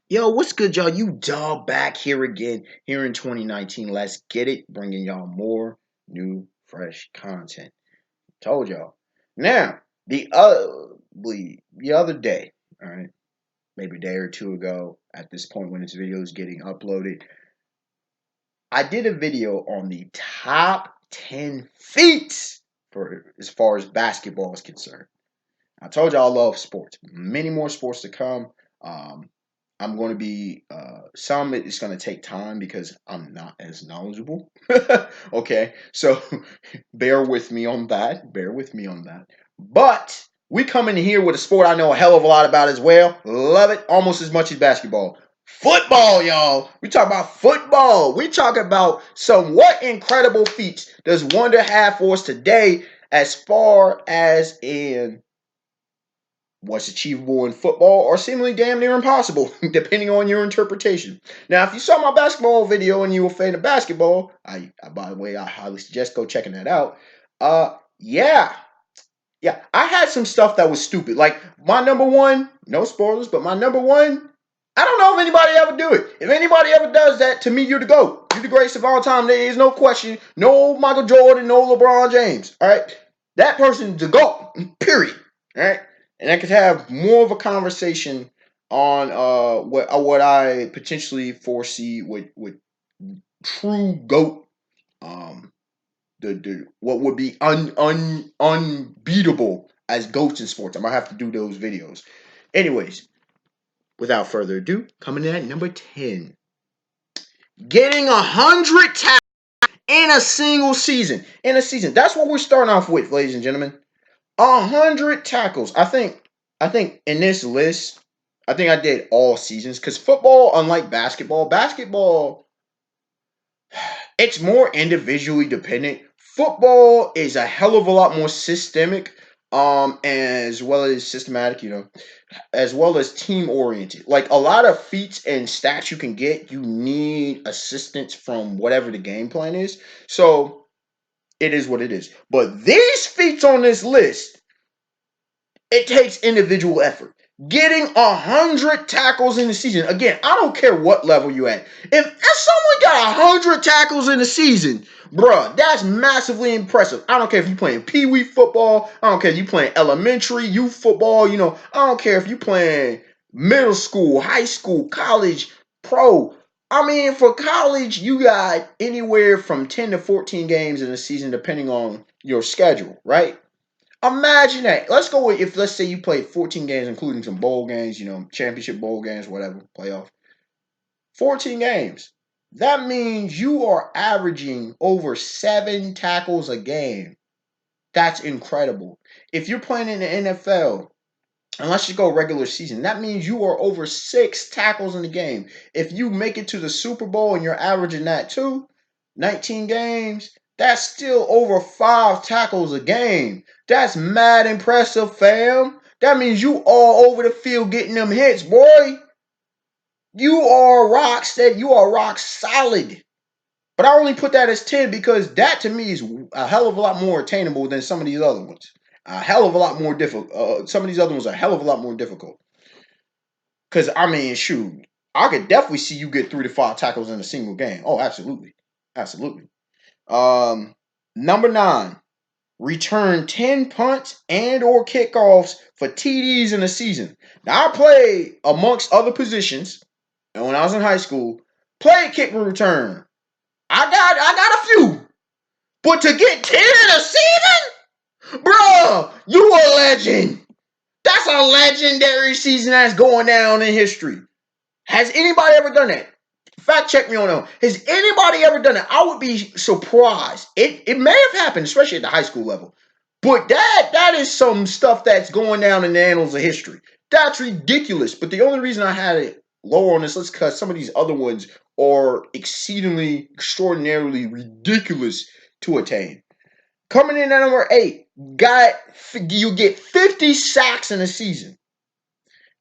Yo, what's good, y'all? You dog back here again, here in 2019. Let's get it, bringing y'all more new, fresh content. Told y'all. Now, the other day, all right, maybe a day or two ago, at this point when this video is getting uploaded, I did a video on the top 10 feats for as far as basketball is concerned. I told y'all I love sports. Many more sports to come. Um, I'm going to be some. It's going to take time because I'm not as knowledgeable. Okay, so bear with me on that. Bear with me on that. But we come in here with a sport I know a hell of a lot about as well. Love it almost as much as basketball. Football, y'all. We talk about football. We talk about some what incredible feats does Wonder have for us today as far as in what's achievable in football or seemingly damn near impossible, depending on your interpretation. Now, if you saw my basketball video and you were a fan of basketball, by the way, I highly suggest go checking that out. Yeah, yeah, I had some stuff that was stupid. Like my number one, no spoilers, but my number one, I don't know if anybody ever do it. If anybody ever does that, to me, you're the GOAT. You're the greatest of all time. There is no question. No Michael Jordan, no LeBron James. All right. That person's the GOAT. Period. All right. And I could have more of a conversation on what I potentially foresee with true GOAT um the what would be unbeatable as goats in sports. I'm gonna have to do those videos. Anyways, without further ado, coming in at number 10. Getting 100 tackles in a single season. In a season. That's what we're starting off with, ladies and gentlemen. 100 tackles. I think in this list, I think I did all seasons. Because football, unlike basketball, it's more individually dependent. Football is a hell of a lot more systemic, as well as systematic, as well as team oriented. Like a lot of feats and stats you can get, you need assistance from whatever the game plan is. So it is what it is. But these feats on this list, it takes individual effort. Getting 100 tackles in the season. Again, I don't care what level you at. If someone got 100 tackles in the season, bruh, that's massively impressive. I don't care if you playing pee wee football. I don't care if you playing elementary, youth football. I don't care if you playing middle school, high school, college, pro. I mean, for college, you got anywhere from 10 to 14 games in a season, depending on your schedule, right? Imagine that. Let's go with if let's say you played 14 games, including some bowl games, championship bowl games, whatever, playoff. 14 games. That means you are averaging over 7 tackles a game. That's incredible. If you're playing in the NFL, and let's just go regular season, that means you are over 6 tackles in the game. If you make it to the Super Bowl and you're averaging that too, 19 games, that's still over 5 tackles a game. That's mad impressive, fam. That means you all over the field getting them hits, boy. You are rock steady. You are rock solid. But I only put that as 10 because that to me is a hell of a lot more attainable than some of these other ones. A hell of a lot more difficult. Some of these other ones are a hell of a lot more difficult. Because, I mean, shoot, I could definitely see you get 3 to 5 tackles in a single game. Oh, absolutely. Absolutely. Um, Number 9, return 10 punts and or kickoffs for TDs in a season. Now, I played amongst other positions, and when I was in high school, played kick return. I got a few. But to get 10 in a season? Bruh, you a legend. That's a legendary season that's going down in history. Has anybody ever done that? Fact check me on that. Has anybody ever done it? I would be surprised. It may have happened, especially at the high school level. But that is some stuff that's going down in the annals of history. That's ridiculous. But the only reason I had it lower on this list because some of these other ones are exceedingly, extraordinarily ridiculous to attain. Coming in at number 8, you get 50 sacks in a season.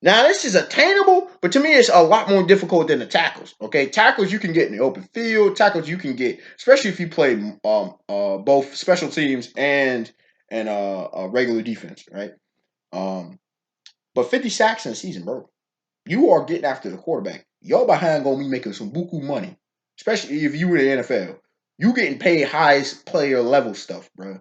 Now this is attainable, but to me it's a lot more difficult than the tackles. Okay, tackles you can get in the open field. Tackles you can get, especially if you play both special teams and regular defense, right? Um, but 50 sacks in a season, bro. You are getting after the quarterback. Y'all behind gonna be making some buku money, especially if you were the NFL. You getting paid highest player level stuff, bro.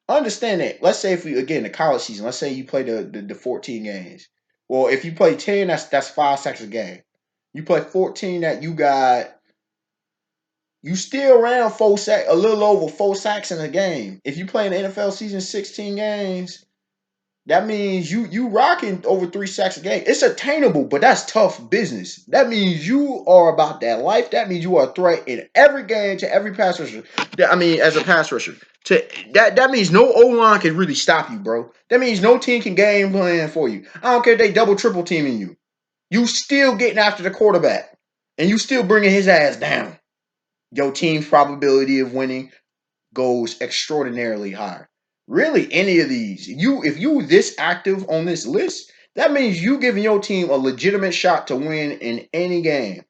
Understand that. Let's say if we again the college season. Let's say you play the 14 games. Well, if you play 10, that's 5 sacks a game. You play 14, that you still around a little over 4 sacks in a game. If you play in the NFL season 16 games, that means you rocking over 3 sacks a game. It's attainable, but that's tough business. That means you are about that life. That means you are a threat in every game to every pass rusher. I mean, as a pass rusher. That means no O-line can really stop you, bro. That means no team can game plan for you. I don't care if they double triple teaming you. You still getting after the quarterback. And you still bringing his ass down. Your team's probability of winning goes extraordinarily high. Really, any of these, if you this active on this list, that means you giving your team a legitimate shot to win in any game.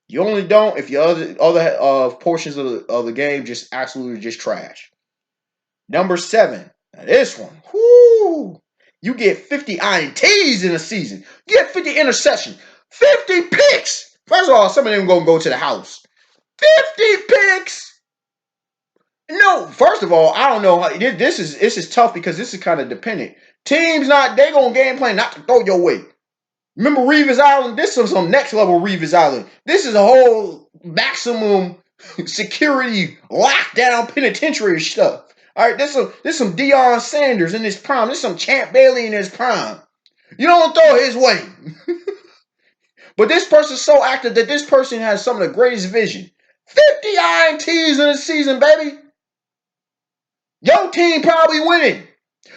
You only don't if your other portions of the game just absolutely just trash. Number 7, now this one, whoo, you get 50 INTs in a season. You get 50 interceptions, 50 picks. First of all, some of them gonna go to the house. 50 picks. No, first of all, I don't know. This is tough because this is kind of dependent. Teams they gonna game plan not to throw your way. Remember Reeves Island? This is some next level Reeves Island. This is a whole maximum security lockdown penitentiary stuff. All right, this some Deion Sanders in his prime. This some Champ Bailey in his prime. You don't throw his way. But this person's so active that this person has some of the greatest vision. 50 INTs in a season, baby. Your team probably winning.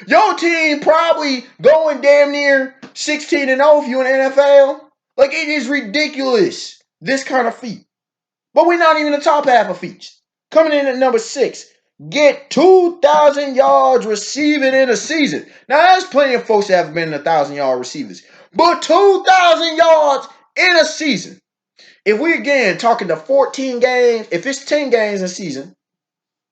Your team probably going damn near 16-0 if you're in the NFL. Like, it is ridiculous, this kind of feat. But we're not even the top half of feats. Coming in at number 6, get 2,000 yards receiving in a season. Now, there's plenty of folks that have been 1,000-yard receivers. But 2,000 yards in a season. If we, again, talking to 14 games, if it's 10 games in a season,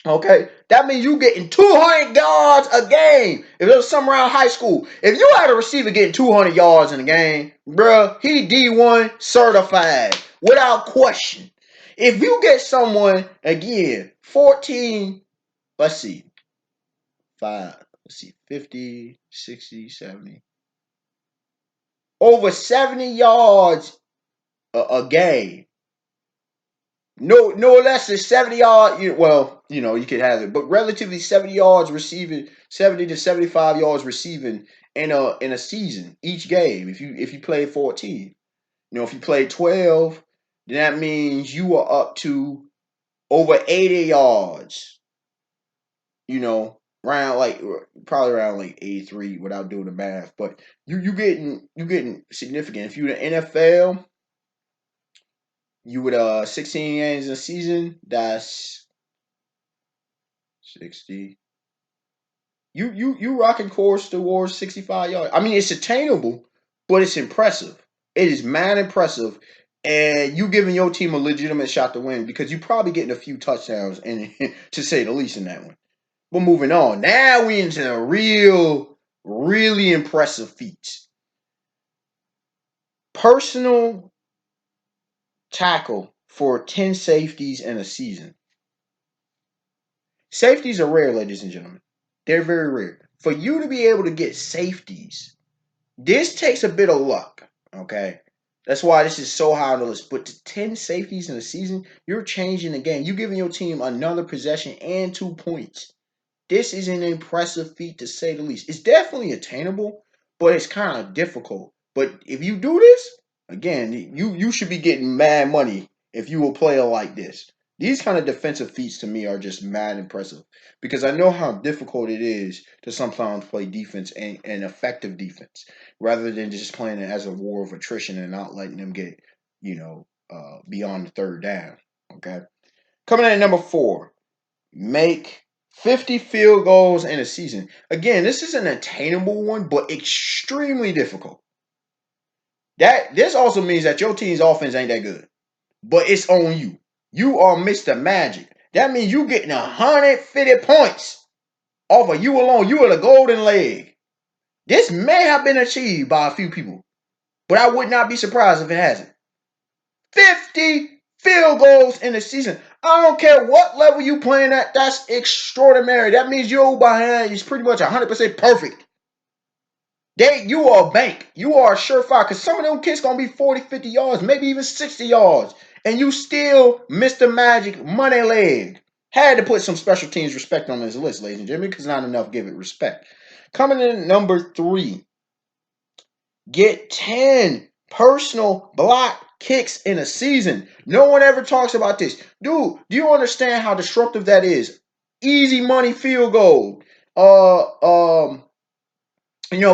okay, that means you getting 200 yards a game. If it was somewhere around high school, if you had a receiver getting 200 yards in a game, bruh, he D1 certified without question. If you get someone, again, 14, let's see, 50, 60, 70, over 70 yards a game. No less than 70 yards. You could have it, but relatively 70 yards receiving, 70 to 75 yards receiving in a season each game. If you play 14, if you play 12, then that means you are up to over 80 yards. Around probably around 83 without doing the math, but you getting significant. If you're the NFL, you would 16 games in a season. That's 60. You rocking course towards 65 yards. I mean, it's attainable, but it's impressive. It is mad impressive, and you giving your team a legitimate shot to win because you probably getting a few touchdowns, and to say the least in that one. But moving on, now we into the really impressive feats. Personal tackle for 10 safeties in a season. Safeties are rare, ladies and gentlemen. They're very rare. For you to be able to get safeties, this takes a bit of luck, okay? That's why this is so high on the list. But to 10 safeties in a season, you're changing the game. You're giving your team another possession and 2 points. This is an impressive feat to say the least. It's definitely attainable, but it's kind of difficult. But if you do this, again, you should be getting mad money if you a player like this. These kind of defensive feats to me are just mad impressive because I know how difficult it is to sometimes play defense and effective defense rather than just playing it as a war of attrition and not letting them get, beyond the third down. Okay. Coming in at number 4, make 50 field goals in a season. Again, this is an attainable one, but extremely difficult. This also means that your team's offense ain't that good, but it's on you. You are Mr. Magic. That means you getting 150 points off of you alone. You are the golden leg. This may have been achieved by a few people, But I would not be surprised if it hasn't. 50 field goals in a season. I don't care what level you playing at. That's extraordinary. That means your behind is pretty much 100% perfect. You are a bank. You are a surefire. Because some of them kids going to be 40, 50 yards, maybe even 60 yards. And you still Mr. Magic money leg. Had to put some special teams respect on this list, ladies and gentlemen, because not enough give it respect. Coming in number 3, get 10 personal block kicks in a season. No one ever talks about this. Dude, do you understand how disruptive that is? Easy money field goal.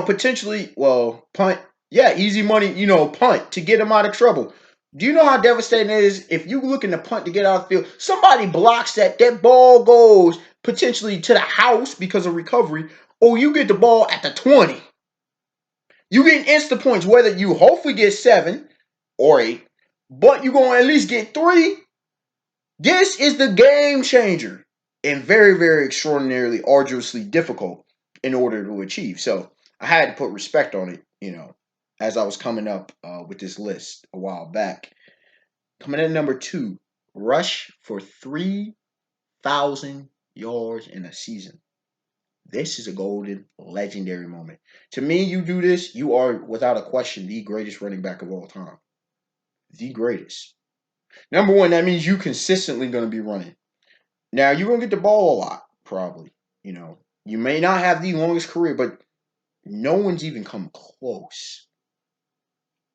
Potentially, well, punt. Yeah, easy money, punt to get them out of trouble. Do you know how devastating it is if you looking to punt to get out of the field? Somebody blocks that ball goes potentially to the house because of recovery, or you get the ball at the 20. You get instant points, whether you hopefully get 7 or 8, but you're going to at least get 3. This is the game changer and very, very extraordinarily arduously difficult in order to achieve. So I had to put respect on it, as I was coming up with this list a while back. Coming in at number 2, rush for 3,000 yards in a season. This is a golden, legendary moment. To me, you do this, you are without a question the greatest running back of all time. The greatest. Number 1, that means you consistently going to be running. Now, you're going to get the ball a lot, probably. You may not have the longest career, but no one's even come close,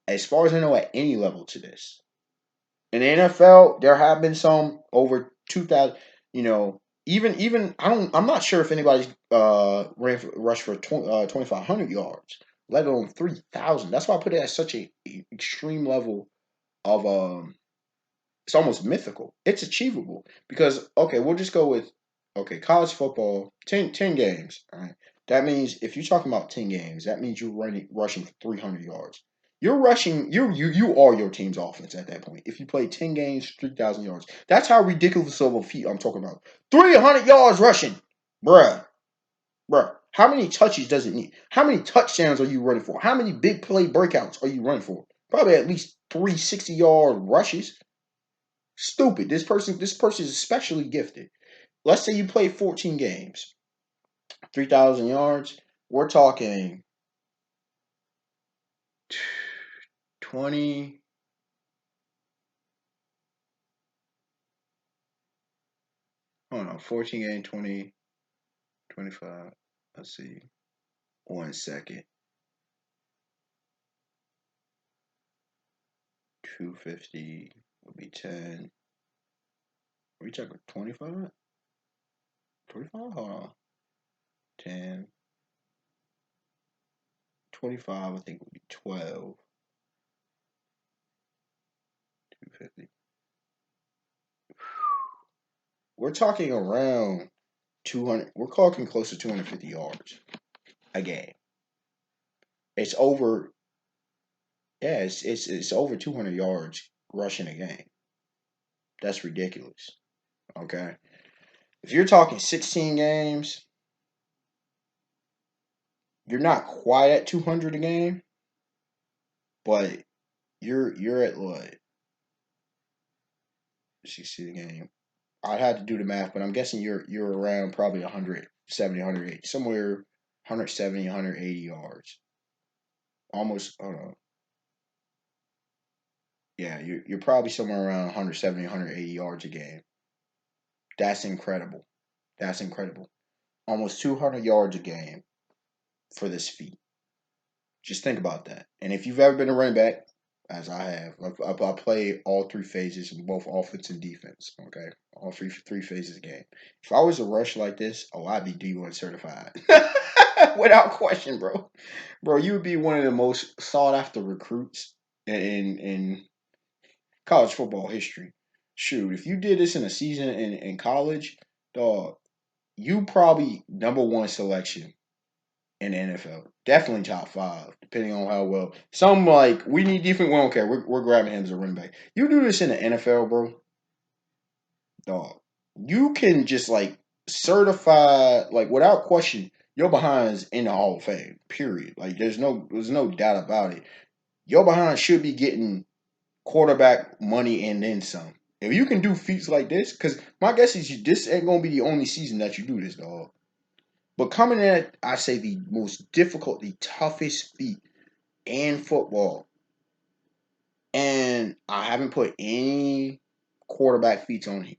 as far as I know, at any level to this. In the NFL, there have been some over 2,000. Even I'm not sure if anybody's rushed for 2,500 yards, let alone 3,000. That's why I put it at such a extreme level of it's almost mythical. It's achievable because we'll just go with college football, 10 games. All right, that means if you're talking about 10 games, that means you're rushing for 300 yards. You're rushing. You are your team's offense at that point. If you play 10 games, 3,000 yards, that's how ridiculous of a feat I'm talking about. 300 yards rushing, bruh, bruh. How many touches does it need? How many touchdowns are you running for? How many big play breakouts are you running for? Probably at least 360-yard rushes. Stupid. This person is especially gifted. Let's say you play 14 games, 3,000 yards. We're talking 20. Hold on, 14 game, 20, 25. Let's see. 1 second. 250 would be 10. Are we talking 25? 25? Hold on. 10. 25, I think would be 12. 250. We're talking around 200. We're talking close to 250 yards a game. It's over. Yeah, it's over 200 yards rushing a game. That's ridiculous. Okay, if you're talking 16 games, you're not quite at 200 a game, but you're at what? 16 game. I had to do the math, but I'm guessing you're around probably 170, 180, somewhere 170, 180 yards. Almost. Hold on. Yeah, you're probably somewhere around 170, 180 yards a game. That's incredible. That's incredible. Almost 200 yards a game for this feat. Just think about that. And if you've ever been a running back, as I have, I play all 3 phases in both offense and defense. Okay, all three phases of the game. If I was to rush like this, I'd be D1 certified, without question, bro. Bro, you would be one of the most sought after recruits in college football history. Shoot, if you did this in a season in college, dog, you probably number 1 selection in the NFL. Definitely top 5, depending on how well. Some like we need defense. We don't care. We're grabbing him as a running back. You do this in the NFL, bro, dog. You can just like certify, like without question, your behind's in the Hall of Fame. Period. Like there's no doubt about it. your behind should be getting quarterback money and then some. If you can do feats like this, because my guess is this ain't gonna be the only season that you do this, dog. But coming at, I say the most difficult, the toughest feat in football, and I haven't put any quarterback feats on here.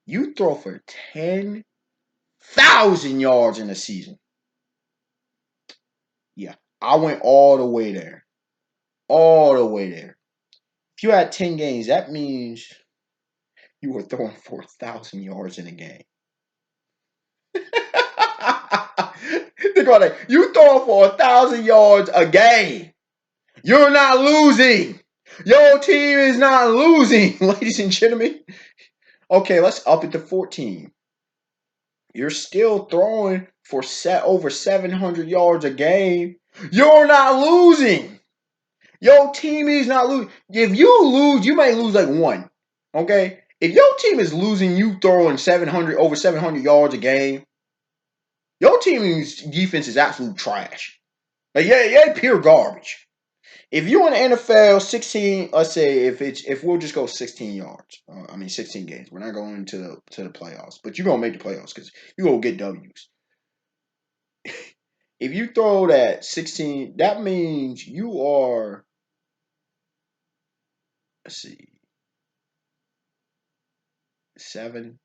You throw for 10,000 yards in a season. Yeah, I went all the way there. All the way there. If you had 10 games, that means you were throwing for 1,000 yards in a game. Think about that. You throwing for 1,000 yards a game. You're not losing. Your team is not losing, ladies and gentlemen. Okay, let's up it to 14. You're still throwing for over 700 yards a game. You're not losing. Your team is not losing. If you lose, you may lose like one. Okay? If your team is losing, you throwing over 700 yards a game, your team's defense is absolute trash. Like, yeah, pure garbage. If you in the NFL, 16, let's say if we'll just go 16 yards. 16 games. We're not going to the playoffs, but you're gonna make the playoffs because you gonna get W's. If you throw that 16, that means you are, let's see, 7.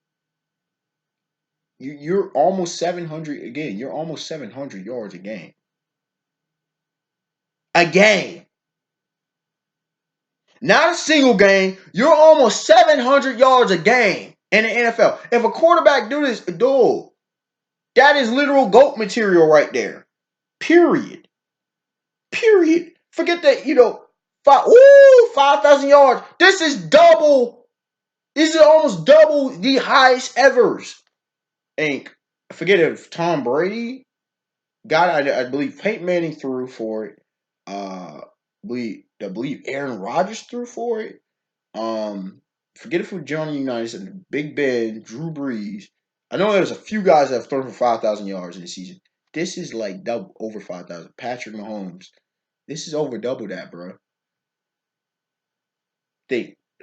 You're almost 700 again. You're almost 700 yards a game. A game. Not a single game. You're almost 700 yards a game in the NFL. If a quarterback do this, dude, that is literal GOAT material right there. Period. Period. Forget that, 5,000 yards. This is double. This is almost double the highest ever's. And I forget if Tom Brady I believe Peyton Manning threw for it. I believe Aaron Rodgers threw for it. Forget if it was Johnny Unitas, Big Ben, Drew Brees. I know there's a few guys that have thrown for 5,000 yards in the season. This is like double over 5,000. Patrick Mahomes. This is over double that, bro.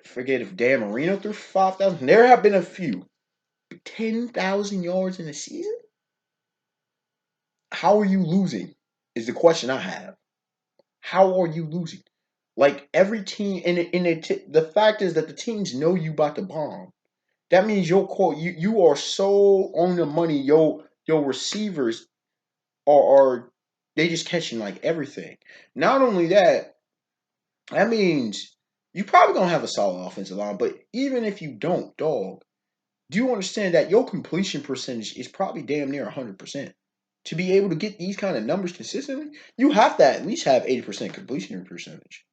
Forget if Dan Marino threw for 5,000. There have been a few. 10,000 yards in a season? How are you losing? Is the question I have. How are you losing? Like every team, the fact is that the teams know you about to bomb. That means you are so on the money. Your receivers are they just catching like everything. Not only that, that means you probably gonna have a solid offensive line. But even if you don't, dog, do you understand that your completion percentage is probably damn near 100%? To be able to get these kind of numbers consistently, you have to at least have 80% completion percentage.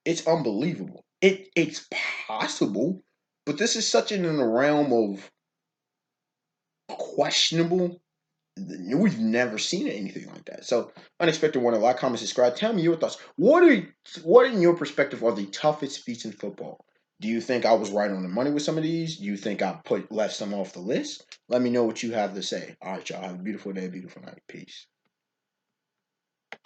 It's unbelievable. It's possible, but this is such in the realm of questionable. We've never seen anything like that. So, unexpected one, like, comment, subscribe. Tell me your thoughts. What in your perspective are the toughest feats in football? Do you think I was right on the money with some of these? Do you think I left some off the list? Let me know what you have to say. All right, y'all. Have a beautiful day, beautiful night. Peace.